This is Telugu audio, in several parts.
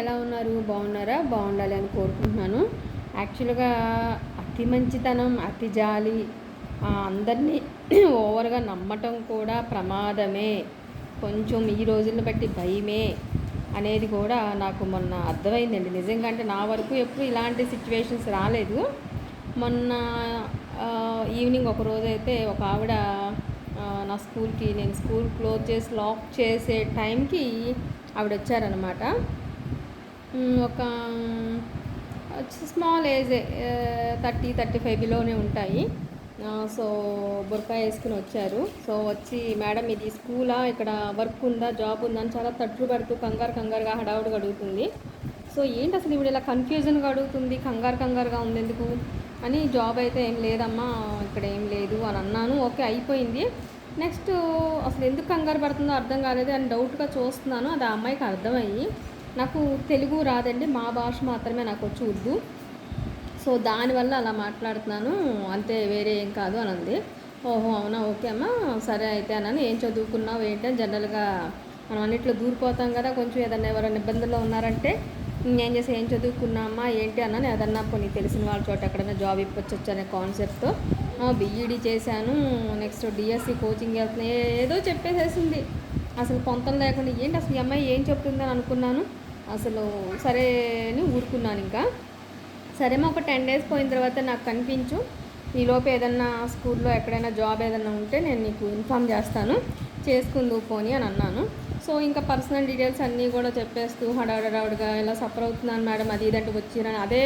ఎలా ఉన్నారు? బాగున్నారా? బాగుండాలి అని కోరుకుంటున్నాను. యాక్చువల్‌గా అతి మంచితనం, అతి జాలి, అందరినీ ఓవర్‌గా నమ్మటం కూడా ప్రమాదమే. కొంచెం ఈ రోజులను బట్టి భయమే అనేది కూడా నాకు మొన్న అర్థమైందండి. నిజంగా అంటే నా వరకు ఎప్పుడు ఇలాంటి సిట్యుయేషన్స్ రాలేదు. మొన్న ఈవినింగ్ ఒకరోజైతే ఒక ఆవిడ నా స్కూల్‌కి నేను స్కూల్ క్లోజ్ చేసి లాక్ చేసే టైంకి ఆవిడ వచ్చారనమాట. ఒక స్మాల్ ఏజే 30-35 బిలోనే ఉంటాయి. సో బుర్కా వేసుకుని వచ్చారు. సో వచ్చి మేడం ఇది స్కూలా, ఇక్కడ వర్క్ ఉందా, జాబ్ ఉందా అని చాలా తట్లు పడుతూ కంగారుగా హడావుడిగా అడుగుతుంది. సో ఏంటి అసలు ఇవిడ ఇలా కన్ఫ్యూజన్గా అడుగుతుంది, కంగారుగా ఉంది ఎందుకు అని, జాబ్ అయితే ఏం లేదమ్మా ఇక్కడ ఏం లేదు అని అన్నాను. ఓకే అయిపోయింది. నెక్స్ట్ అసలు ఎందుకు కంగారు పడుతుందో అర్థం కాలేదు అని డౌట్గా చూస్తున్నాను. అది ఆ అమ్మాయికి అర్థమయ్యి, నాకు తెలుగు రాదండి, మా భాష మాత్రమే నాకు వచ్చి ఉర్దూ, సో దానివల్ల అలా మాట్లాడుతున్నాను అంతే, వేరే ఏం కాదు అని అంది. ఓహో అవునా, ఓకే అమ్మా సరే అయితే అన్నాను. ఏం చదువుకున్నావు ఏంటి అని, జనరల్గా మనం అన్నిట్లో దూరిపోతాం కదా, కొంచెం ఏదన్నా ఎవరైనా ఇబ్బందుల్లో ఉన్నారంటే ఏం చేసి ఏం చదువుకున్నామ్మా ఏంటి అన్నాను. ఏదన్నా కొన్ని తెలిసిన వాళ్ళ చోట ఎక్కడైనా జాబ్ ఇప్పొచ్చు అనే కాన్సెప్ట్తో బీఈడీ చేశాను, నెక్స్ట్ డిఎస్సి కోచింగ్ వెళ్తున్నా ఏదో చెప్పేసేసింది. అసలు పొంతం లేకుండా ఏంటి అసలు ఈ అమ్మాయి ఏం చెప్తుందని అనుకున్నాను. అసలు సరే అని ఊరుకున్నాను. ఇంకా సరేమో ఒక 10 డేస్ పోయిన తర్వాత నాకు కనిపించు, ఈలోపు ఏదన్నా స్కూల్లో ఎక్కడైనా జాబ్ ఏదన్నా ఉంటే నేను నీకు ఇన్ఫామ్ చేస్తాను, చేసుకుందు పోని అని అన్నాను. సో ఇంకా పర్సనల్ డీటెయిల్స్ అన్నీ కూడా చెప్పేస్తూ హడావుడిగా ఇలా సఫర్ అవుతున్నాను మేడం అది ఇదంటే వచ్చిరని అదే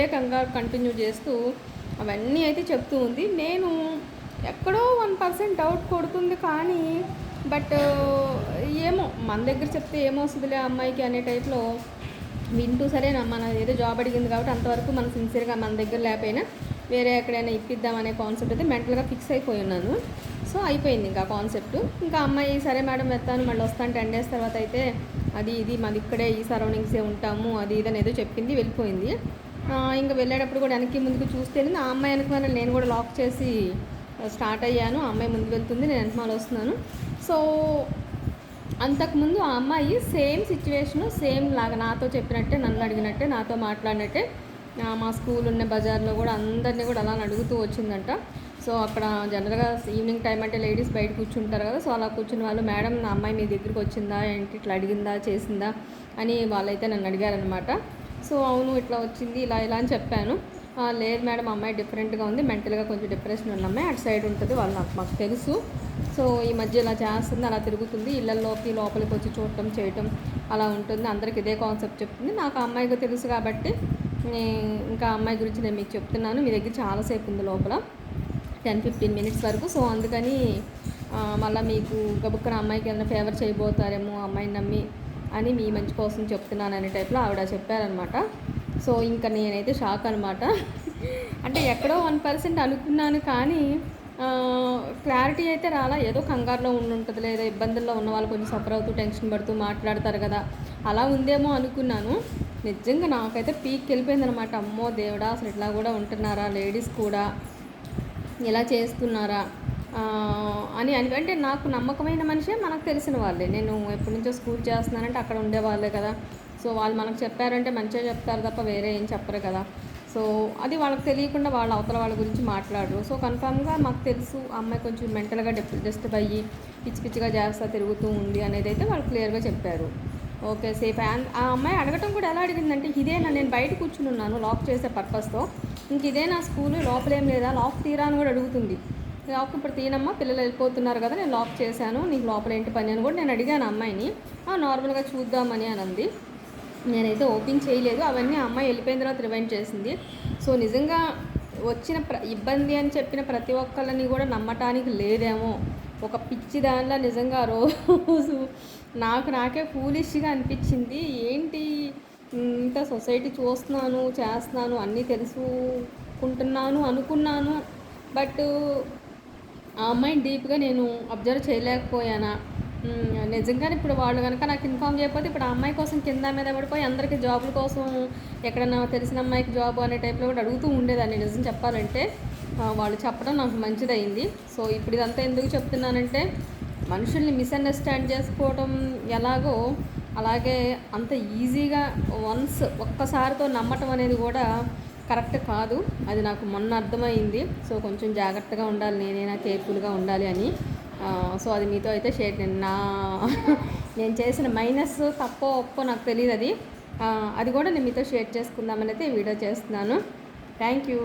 కంటిన్యూ చేస్తూ అవన్నీ అయితే చెప్తూ ఉంది. నేను ఎక్కడో 1% డౌట్ కొడుతుంది, కానీ బట్ ఏమో మన దగ్గర చెప్తే ఏమొస్తుందిలే అమ్మాయికి అనే టైప్లో వింటూ సరే మన ఏదో జాబ్ అడిగింది కాబట్టి అంతవరకు మనం సిన్సియర్గా మన దగ్గర లేకపోయినా వేరే ఎక్కడైనా ఇప్పిద్దామనే కాన్సెప్ట్ అయితే మెంటల్గా ఫిక్స్ అయిపోయి ఉన్నాను. సో అయిపోయింది ఇంకా కాన్సెప్ట్. ఇంకా అమ్మాయి సరే మేడం వెళ్తాను మళ్ళీ వస్తాను 10 డేస్ తర్వాత అయితే, అది ఇది మాది ఇక్కడే ఈ సరౌండింగ్సే ఉంటాము అది ఇది అని ఏదో చెప్పింది, వెళ్ళిపోయింది. ఇంకా వెళ్ళేటప్పుడు కూడా వెనక్కి ముందుకు చూస్తేనే ఆ అమ్మాయి వెనక నేను కూడా లాక్ చేసి స్టార్ట్ అయ్యాను. ఆ అమ్మాయి ముందు వెళ్తుంది, నేను వెనకమాల వస్తున్నాను. సో అంతకుముందు ఆ అమ్మాయి సేమ్ సిచ్యువేషను సేమ్ లాగా నాతో చెప్పినట్టే, నన్ను అడిగినట్టే, నాతో మాట్లాడినట్టే మా స్కూల్ ఉన్న బజార్లో కూడా అందరినీ కూడా అలా అడుగుతూ వచ్చిందంట. సో అక్కడ జనరల్గా ఈవినింగ్ టైం అంటే లేడీస్ బయట కూర్చుంటారు కదా, సో అలా కూర్చున్న వాళ్ళు మేడం నా అమ్మాయి మీ దగ్గరికి వచ్చిందా ఏంటి, ఇట్లా అడిగిందా చేసిందా అని వాళ్ళైతే నన్ను అడిగారనమాట. సో అవును ఇట్లా వచ్చింది ఇలా అని చెప్పాను. లేదు మేడం అమ్మాయి డిఫరెంట్గా ఉంది, మెంటల్గా కొంచెం డిప్రెషన్ ఉన్న అమ్మాయి, అటు సైడ్ ఉంటుంది వాళ్ళు మాకు తెలుసు. సో ఈ మధ్య ఇలా చేస్తుంది, అలా తిరుగుతుంది, ఇళ్ళల్లోకి లోపలికి వచ్చి చూడటం చేయటం అలా ఉంటుంది, అందరికి ఇదే కాన్సెప్ట్ చెప్తుంది. నాకు ఆ అమ్మాయికి తెలుసు కాబట్టి ఇంకా అమ్మాయి గురించి నేను మీకు చెప్తున్నాను. మీ దగ్గర చాలాసేపు ఉంది లోపల 10-15 మినిట్స్ వరకు. సో అందుకని మళ్ళీ మీకు గబుక్కున అమ్మాయికి ఏదైనా ఫేవర్ చేయబోతారేమో అమ్మాయిని నమ్మి అని మీ మంచి కోసం చెప్తున్నాను అనే టైప్లో ఆవిడ చెప్పారనమాట. సో ఇంకా నేనైతే షాక్ అనమాట. అంటే ఎక్కడో 1% అనుకున్నాను, కానీ క్లారిటీ అయితే రాలా. ఏదో కంగారులో ఉంటుంది, లేదా ఇబ్బందుల్లో ఉన్న వాళ్ళు కొంచెం సఫర్ అవుతూ టెన్షన్ పడుతూ మాట్లాడతారు కదా, అలా ఉందేమో అనుకున్నాను. నిజంగా నాకైతే పీక్ వెళ్ళిపోయిందనమాట. అమ్మో దేవుడా అసలు ఇట్లా కూడా ఉంటున్నారా లేడీస్ కూడా, ఇలా చేస్తున్నారా అని అంటే నాకు నమ్మకమైన మనిషే, మనకు తెలిసిన వాళ్ళే. నేను ఎప్పటి నుంచో స్కూల్ చేస్తున్నానంటే అక్కడ ఉండేవాళ్ళే కదా, సో వాళ్ళు మనకు చెప్పారంటే మంచిగా చెప్తారు తప్ప వేరే ఏం చెప్పరు కదా. సో అది వాళ్ళకి తెలియకుండా వాళ్ళ అవతల వాళ్ళ గురించి మాట్లాడరు. సో కన్ఫామ్గా మాకు తెలుసు అమ్మాయి కొంచెం మెంటల్గా డిస్టర్బ్ అయ్యి పిచ్చిగా చేస్తా తిరుగుతూ ఉంది అనేది అయితే వాళ్ళు క్లియర్గా చెప్పారు. Okay safe. ఆ అమ్మాయి అడగటం కూడా ఎలా అడిగిందంటే, ఇదేనా నేను బయట కూర్చుని ఉన్నాను లాక్ చేసే పర్పస్తో, ఇంక ఇదే నా స్కూలు లోపలేం లేదా, లాక్ తీరా అని కూడా అడుగుతుంది. లాక్ ఇప్పుడు తీనమ్మా పిల్లలు వెళ్ళిపోతున్నారు కదా, నేను లాక్ చేశాను, నీకు లోపల ఏంటి పని అని కూడా నేను అడిగాను అమ్మాయిని. నార్మల్గా చూద్దామని అని అంది. నేనైతే ఓపెన్ చేయలేదు. అవన్నీ అమ్మాయి వెళ్ళిపోయిన తర్వాత రివైండ్ చేసింది. సో నిజంగా వచ్చిన ఇబ్బంది అని చెప్పిన ప్రతి ఒక్కళ్ళని కూడా నమ్మటానికి లేదేమో, ఒక పిచ్చి దానిలో నిజంగా రోజు నాకే ఫూలిష్గా అనిపించింది. ఏంటి ఇంత సొసైటీ చూస్తున్నాను చేస్తున్నాను అన్నీ తెలుసుకుంటున్నాను అనుకున్నాను, బట్ ఆ అమ్మాయిని డీప్గా నేను అబ్జర్వ్ చేయలేకపోయానా. నిజంగానే ఇప్పుడు వాళ్ళు కనుక నాకు ఇన్ఫామ్ చేయకపోతే ఇప్పుడు ఆ అమ్మాయి కోసం కింద మీద పడిపోయి అందరికీ జాబుల కోసం ఎక్కడన్నా తెలిసిన అమ్మాయికి జాబ్ అనే టైప్లో కూడా అడుగుతూ ఉండేదాన్ని. నిజం చెప్పాలంటే వాళ్ళు చెప్పడం నాకు మంచిదయింది. సో ఇప్పుడు ఇదంతా ఎందుకు చెప్తున్నానంటే, మనుషుల్ని మిస్అండర్స్టాండ్ చేసుకోవడం ఎలాగో అలాగే అంత ఈజీగా వన్స్ ఒక్కసారితో నమ్మటం అనేది కూడా కరెక్ట్ కాదు. అది నాకు మొన్న అర్థమైంది. సో కొంచెం జాగ్రత్తగా ఉండాలి, నేనైనా కేర్ఫుల్గా ఉండాలి అని. సో అది మీతో అయితే నేను చేసిన మైనస్ తప్పో ఒప్పో నాకు తెలియదు. అది కూడా నేను మీతో షేర్ చేసుకుందామని అయితే వీడియో చేస్తున్నాను. Thank you.